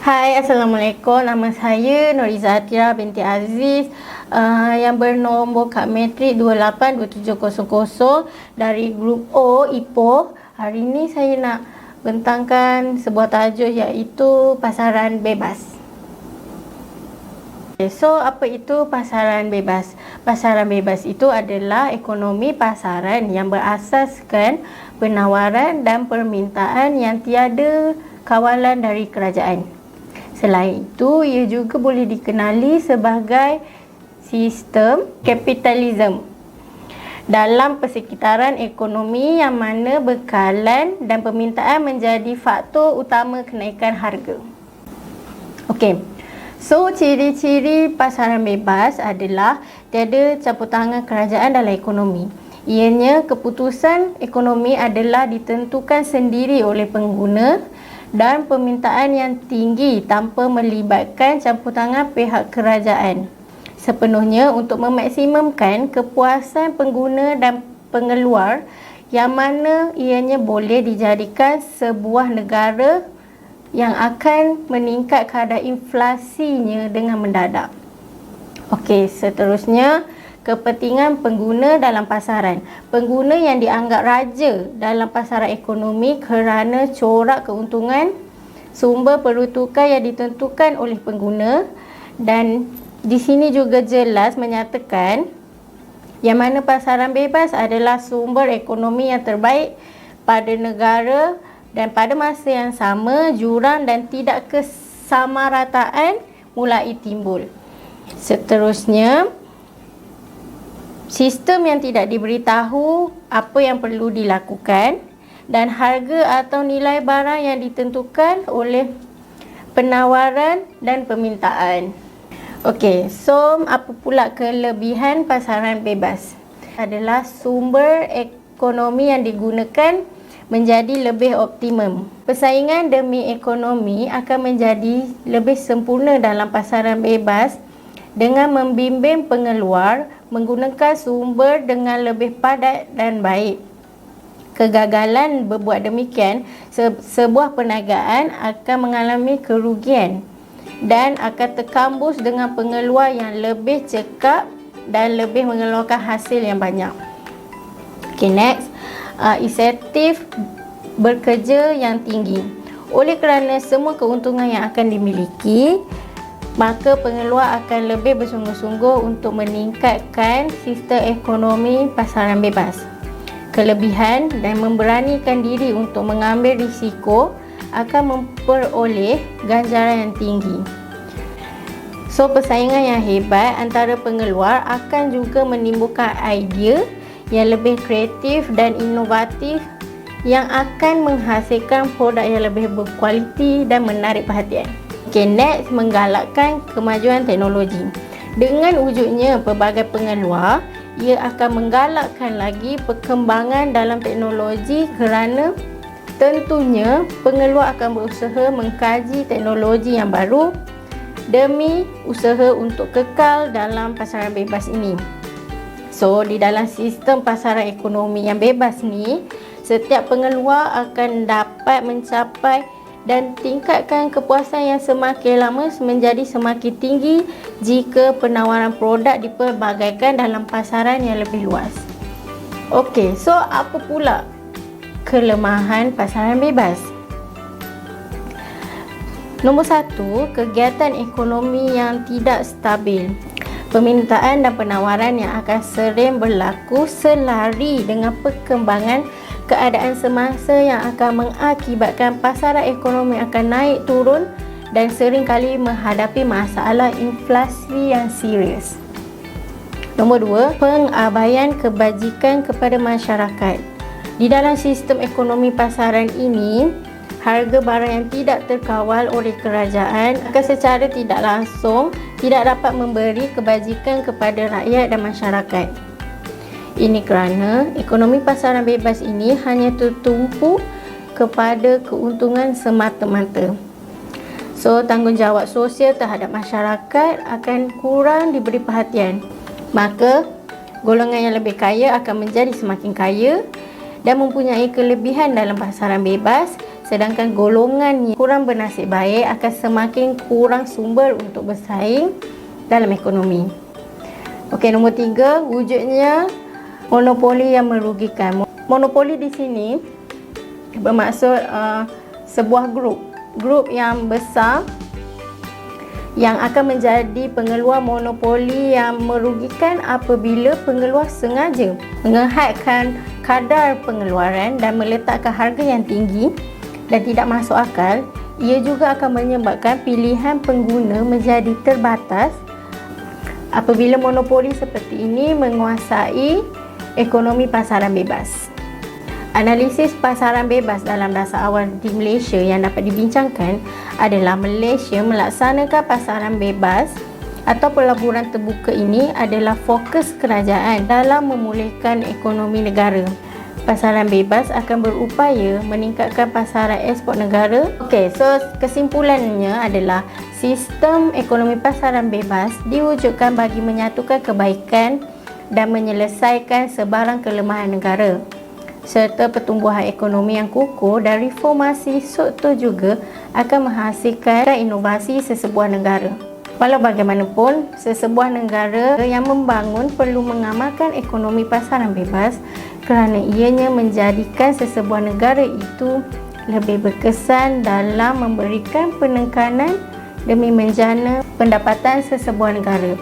Hai, Assalamualaikum. Nama saya Nuriza Atira binti Aziz yang bernombor kad matrik 282700 dari grup O Ipoh. Hari ini saya nak bentangkan sebuah tajuk iaitu pasaran bebas. So, apa itu pasaran bebas? Pasaran bebas itu adalah ekonomi pasaran yang berasaskan penawaran dan permintaan yang tiada kawalan dari kerajaan. Selain itu, ia juga boleh dikenali sebagai sistem kapitalisme dalam persekitaran ekonomi yang mana bekalan dan permintaan menjadi faktor utama kenaikan harga. Okey. So, ciri-ciri pasaran bebas adalah tiada campur tangan kerajaan dalam ekonomi. Ianya keputusan ekonomi adalah ditentukan sendiri oleh pengguna dan permintaan yang tinggi tanpa melibatkan campur tangan pihak kerajaan sepenuhnya untuk memaksimumkan kepuasan pengguna dan pengeluar, yang mana ianya boleh dijadikan sebuah negara yang akan meningkat kadar inflasinya dengan mendadak. Okey, seterusnya kepentingan pengguna dalam pasaran. Pengguna yang dianggap raja dalam pasaran ekonomi kerana corak keuntungan, sumber peruntukan yang ditentukan oleh pengguna, dan di sini juga jelas menyatakan yang mana pasaran bebas adalah sumber ekonomi yang terbaik pada negara, dan pada masa yang sama jurang dan tidak kesamarataan mulai timbul. Seterusnya, sistem yang tidak diberitahu apa yang perlu dilakukan, dan harga atau nilai barang yang ditentukan oleh penawaran dan permintaan. Okey, so apa pula kelebihan pasaran bebas? Adalah sumber ekonomi yang digunakan menjadi lebih optimum. Persaingan demi ekonomi akan menjadi lebih sempurna dalam pasaran bebas dengan membimbing pengeluar menggunakan sumber dengan lebih padat dan baik. Kegagalan berbuat demikian, sebuah perniagaan akan mengalami kerugian dan akan terkambus dengan pengeluar yang lebih cekap dan lebih mengeluarkan hasil yang banyak. Okay, next. Insentif bekerja yang tinggi. Oleh kerana semua keuntungan yang akan dimiliki, maka pengeluar akan lebih bersungguh-sungguh untuk meningkatkan sistem ekonomi pasaran bebas. Kelebihan dan memberanikan diri untuk mengambil risiko akan memperoleh ganjaran yang tinggi. So, persaingan yang hebat antara pengeluar akan juga menimbulkan idea yang lebih kreatif dan inovatif yang akan menghasilkan produk yang lebih berkualiti dan menarik perhatian. Okay, next, menggalakkan kemajuan teknologi. Dengan wujudnya pelbagai pengeluar, ia akan menggalakkan lagi perkembangan dalam teknologi kerana tentunya pengeluar akan berusaha mengkaji teknologi yang baru demi usaha untuk kekal dalam pasaran bebas ini. So, di dalam sistem pasaran ekonomi yang bebas ni, setiap pengeluar akan dapat mencapai dan tingkatkan kepuasan yang semakin lama menjadi semakin tinggi jika penawaran produk dipelbagaikan dalam pasaran yang lebih luas. Okey, so apa pula kelemahan pasaran bebas? Nombor 1, kegiatan ekonomi yang tidak stabil. Permintaan dan penawaran yang akan sering berlaku selari dengan perkembangan keadaan semasa yang akan mengakibatkan pasaran ekonomi akan naik turun dan seringkali menghadapi masalah inflasi yang serius. Nombor 2, pengabaian kebajikan kepada masyarakat. Di dalam sistem ekonomi pasaran ini, harga barang yang tidak terkawal oleh kerajaan akan secara tidak langsung tidak dapat memberi kebajikan kepada rakyat dan masyarakat. Ini kerana ekonomi pasaran bebas ini hanya tertumpu kepada keuntungan semata-mata. So, tanggungjawab sosial terhadap masyarakat akan kurang diberi perhatian. Maka, golongan yang lebih kaya akan menjadi semakin kaya dan mempunyai kelebihan dalam pasaran bebas, sedangkan golongan yang kurang bernasib baik akan semakin kurang sumber untuk bersaing dalam ekonomi. Okey, nombor 3, wujudnya monopoli yang merugikan. Monopoli di sini bermaksud sebuah grup yang besar yang akan menjadi pengeluar monopoli yang merugikan apabila pengeluar sengaja mengehadkan kadar pengeluaran dan meletakkan harga yang tinggi dan tidak masuk akal. Ia juga akan menyebabkan pilihan pengguna menjadi terbatas apabila monopoli seperti ini menguasai ekonomi pasaran bebas. Analisis pasaran bebas dalam dasar awal di Malaysia yang dapat dibincangkan adalah Malaysia melaksanakan pasaran bebas atau pelaburan terbuka ini adalah fokus kerajaan dalam memulihkan ekonomi negara. Pasaran bebas akan berupaya meningkatkan pasaran ekspor negara. Okey, so kesimpulannya adalah sistem ekonomi pasaran bebas diwujudkan bagi menyatukan kebaikan dan menyelesaikan sebarang kelemahan negara, serta pertumbuhan ekonomi yang kukuh dan reformasi struktur juga akan menghasilkan inovasi sesebuah negara. Walau bagaimanapun, sesebuah negara yang membangun perlu mengamalkan ekonomi pasaran bebas kerana ianya menjadikan sesebuah negara itu lebih berkesan dalam memberikan penekanan demi menjana pendapatan sesebuah negara.